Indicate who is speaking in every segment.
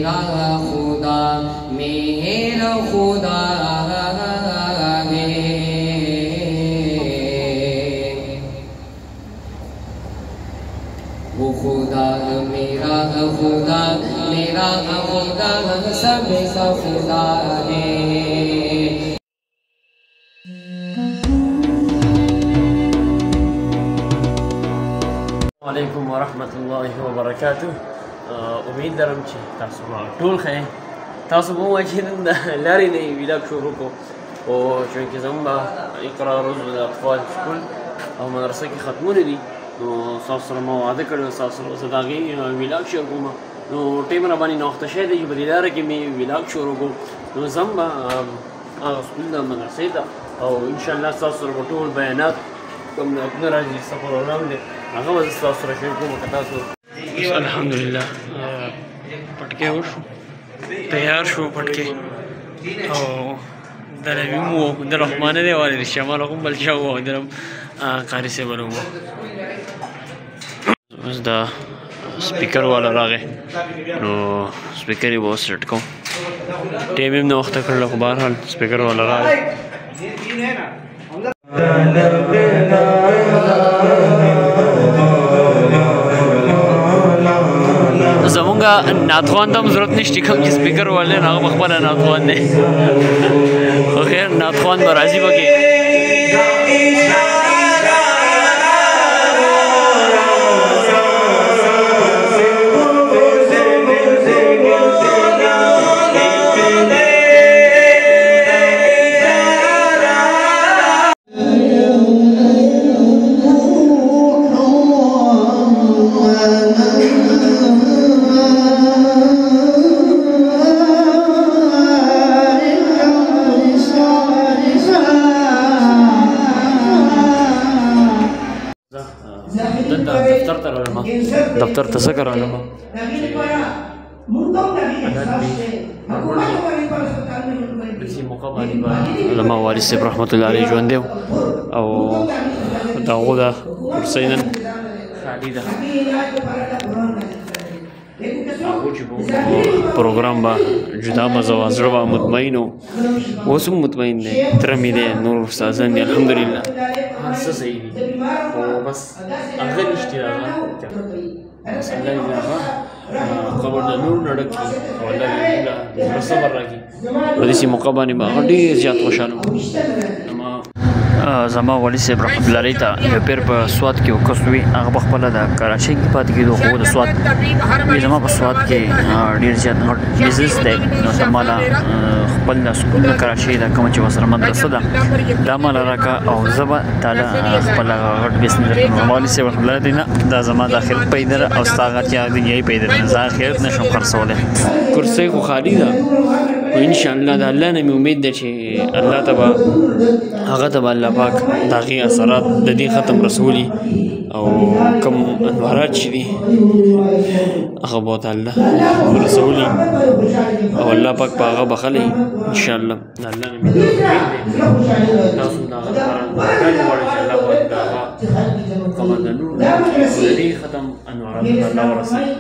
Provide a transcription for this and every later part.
Speaker 1: मेरा खुदा मेरा खुदा है। वो खुदा मेरा खुदा सबका खुदा है।
Speaker 2: वालेकुम वरहमतुल्लाहि वबरकातुह। उम्मीद लرم چې تاسو ټول ښه یئ. تاسو به ووایئ چې نن د لارې نه یې ولاګ شروع کړو او چونکې زموږ به اقرا روز د اطفال سکول او مدرسه کې ختمونه دي نو ستاسو سره ما وعده کړی ستاسو سره زه د هغې ولاګ شیر کوم نو ټیم راباندې ناوخته شوی دی چې په دې لاره کې مې ولاګ شروع کړو نو زم به هغه سکول ته مدرسې ته او انشاءالله ستاسو سره به ټول بیانات کوم نه راځي څه پروګرام دی هغه به زه ستاسو سره شیر کوم که تاسو الحمدلله پټکی وشو تیار شو پټکی او د نبي مو د رحمانه دی والي د شمال هم بل چا وو د قاری صاحب ورو اوس دا سپیکر والا راغی نو سپیکر یې به اوس سیټ کوم ټیم یې نه وخته کړل خو بهرحال سپیکر والا راغی زمونږه نعتخوان ته هم ضرورت نشته کوم چې سپیکر والے نه هغه خپله نعتخوان دی خو خیر نعتخوان به راځي پکې دفتر ته څه کرالم داسې موقع باندې به علما والد صاحب رحمت الله علیه ژوندی و او د هغو دا کرسۍ نن خالي ده هغو چې پروګرام به جدا مزه وه زړه به مطمئن و اوس هم مطمئن دی تره مې دی نور استادان دي الحمدلله هر څه صحیح دي خو بس هغه نشته هغه بس الله دې هغه قبر د نور نه ډک کړي او الله دې زړه صبر راکړي په داسې موقع باندې به هغه ډېر زیات خوشحاله وم زما والد صاحب رحمت الله علیه ته یو پیر په سوات کې یو کس وي هغه په خپله د کراچۍ کې پاتې کېدو خو د سوات وي زما په سوات کې ډېر زیات غټ بزنس دی نو ته ماله خپل د سکول د کراچۍ دا کومه چې ورسره مدرسه ده دا ماله راکړه او زه به تاله خپل غټ بزنس درکړم والد صاحب رحمت الله علیه نه دا زما د آخرت پیدا ده او ستا هغه چې دنیایي پیدا ده زه آخرت نشم خرڅولی کرسۍ خو خالي ده خو انشاءالله د الله نه مې امید ده چې الله ته به هغه ته به الله پاک د هغې اثرات د دې ختم رسولي او کوم انوارات چې دي هغه به ورته الله رسولي او الله پاک په هغه بخلی انشاءالله د الله نه مې امید دی تاسو د هغه لپاره دعاګانې غواړئ چې الله پاک د هغه قبر د نور د دې ختم انوارات ته الله ورسوي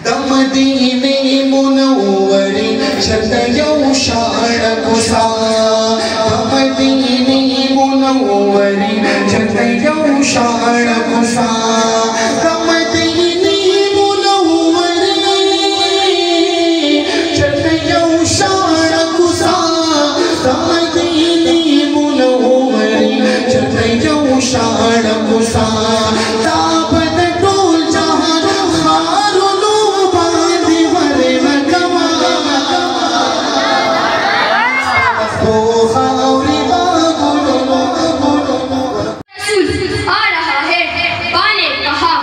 Speaker 3: د مدینه منورې چرته یو شاعر کوسا د مدینه منورې چرته یو شاعر کوسا د مدینه منورې چرته یو شاعر کوسا د مدینه منورې چرته یو شاعر کوسا
Speaker 4: आ रहा है पाने कहा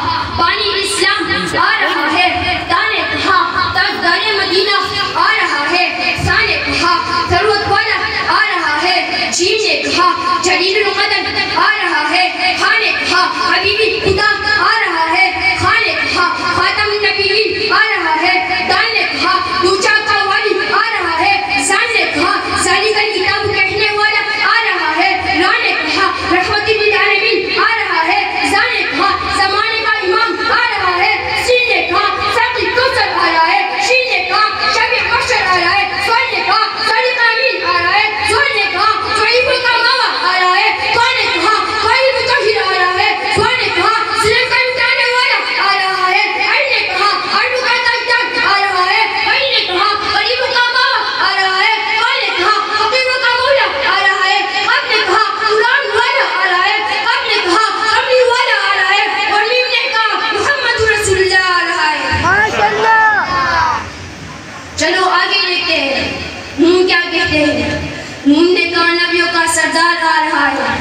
Speaker 4: نون نے کہا نبیوں کا سردار آ رہا ہے،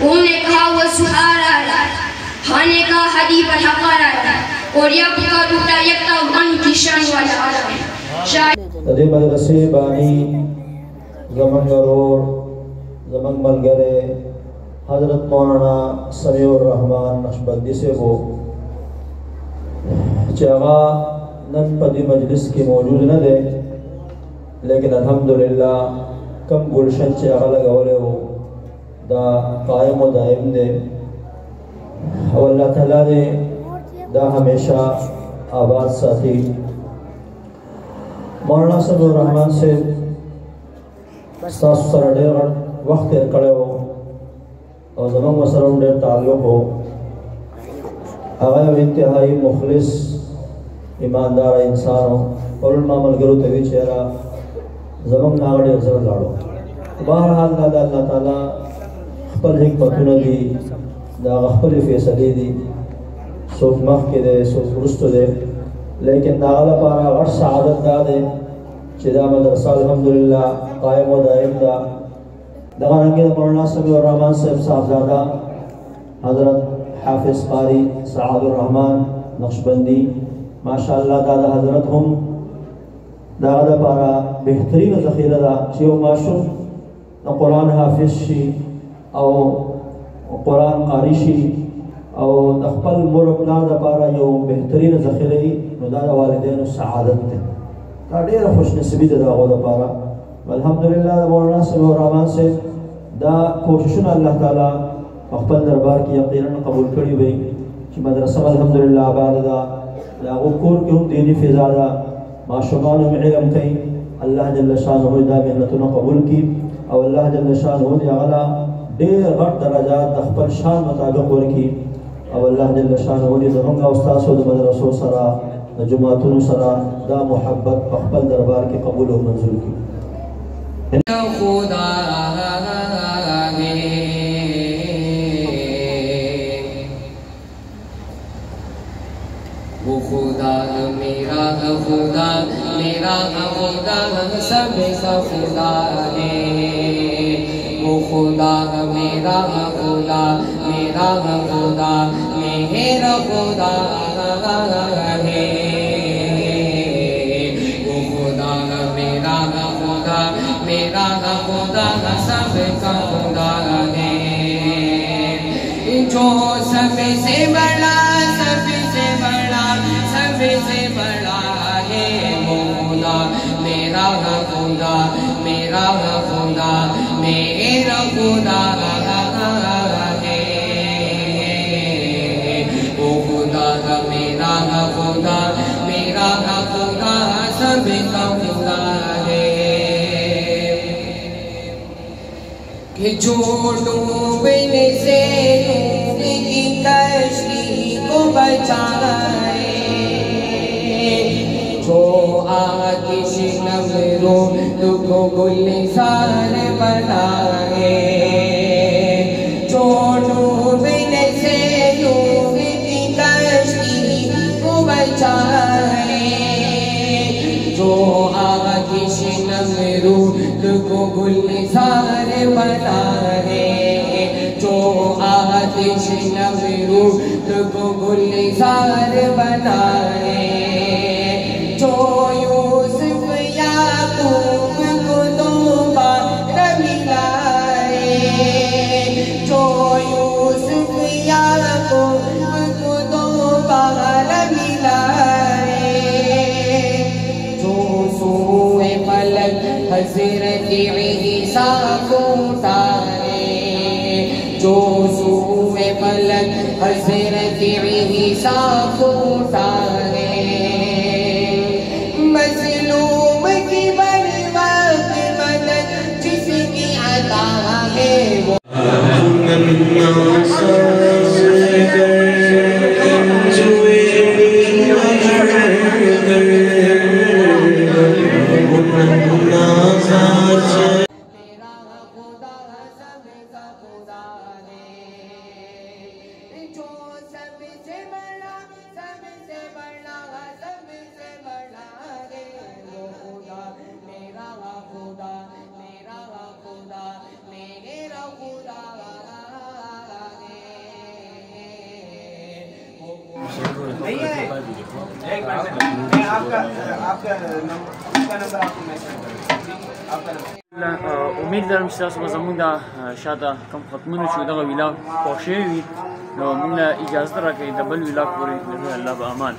Speaker 4: اوم نے کہا وہ سہار آ رہا ہے، ہاں نے کہا حدیب الحق آ رہا ہے، اور یک کا ٹوٹا یکتا ان کی شان والا آ رہا ہے.
Speaker 5: تدی مدرسے بانی زمن غرور زمن ملگرے حضرت مولانا سمیع الرحمن نقشبندی سے وہ چاہا نن پدی مجلس کی موجود نہ دے، لیکن الحمدللہ کم گلشن چاہا لگولے ہو دا قائم و دائم دے، اور اللہ تعالیٰ نے دا ہمیشہ آباد ساتھی. مولانا سمیع الرحمن سے ساس سر ڈیر وقت کڑے ہو اور زمان و سرم ڈیر تعلق ہو. آغای و انتہائی مخلص ایماندار انسان ہو اور علماء ملگرو تیوی چہرہ زمان ناغڑی ازر لڑو. بہرحال دا اللہ تعالیٰ خپل حکمتون دی، دا خپل فیصلی دی، سوک مخ کے دے سوک رستو دے، لیکن ناغلہ پارا غٹ سعادت دا دے چی دا مدرسہ الحمدللہ قائم و دائم دا. دغانگی دا مولانا سمیع الرحمن صاحب صاحبزادہ حضرت حافظ قاری سعاد الرحمن نقشبندی ماشاءاللہ دا حضرت ہم دا پارا بہترین ذخیرہ دا چیو معشوم دا قرآن حافظ شی او قرآن قاری شی او دخپل مربنا دا پارا یو بہترین ذخیرہی نو دا والدین و سعادت دے. دا دیر خوش نصبی دا غو دا پارا. والحمدللہ دا مولانا سمیع الرحمن سے دا کوششن اللہ تعالیٰ اخپل دربار کی یقیناً قبول کری بھئی چی مدرسہ الحمدللہ آباد دا لاغو کور کی ہم دینی فضا دا معاشمان ہم علم کئی. اللہ جل شانہ دا محنتنا قبول کی او اللہ جل شانہ دا غلا دیر غٹ درجات اخپل شان مطابق ورکی او اللہ جل شانہ دا زمانگا استاس و دا مدرسو سرا دا جماعتون سرا دا محبت اخپل دربار کی قبول و منظور کی.
Speaker 1: خدا ہے وہ خدا میرا خدا میرا خدا سب کا خدا ہے. وہ خدا میرا خدا میرا خدا میرا خدا ہے. وہ خدا میرا خدا میرا خدا سب کا خدا ہے. جو سب سے بڑا سب سے بڑا سب سے بڑا ہے. وہ خدا میرا خدا میرا خدا میرا خدا ہے. وہ خدا میرا خدا میرا خدا سب کا خدا ہے. کہ جو ڈوبنے سے نور کی کشتی کو بچائے، جو آتش نمرود کو گلزار بنائے، جو ڈوبنے سے نور کی کشتی کو بچائے، جو آتش نمرود کو گلزار بنائے، جو آتش نمرود کو گلزار بنائے، جو یوسف یعقوب کو دوبارہ ملائے، جو یوسف یعقوب کو دوبارہ ملائے، جو سوئے فلک حضرت عیسیٰ کو اٹھائے، جو سوئے فلک حضرت عیسیٰ کو اٹھائے، مظلوم کی بر وقت مدد جس کی عطا ہے. خدا میرا خدا
Speaker 2: امید لرم چې تاسو به زموږ د شاته کوم ختمونه چې دغه ویلاګ خوښ شوی وي نو موږ له اجازه راکوئ د بل ویلاګ پورې الله به امان.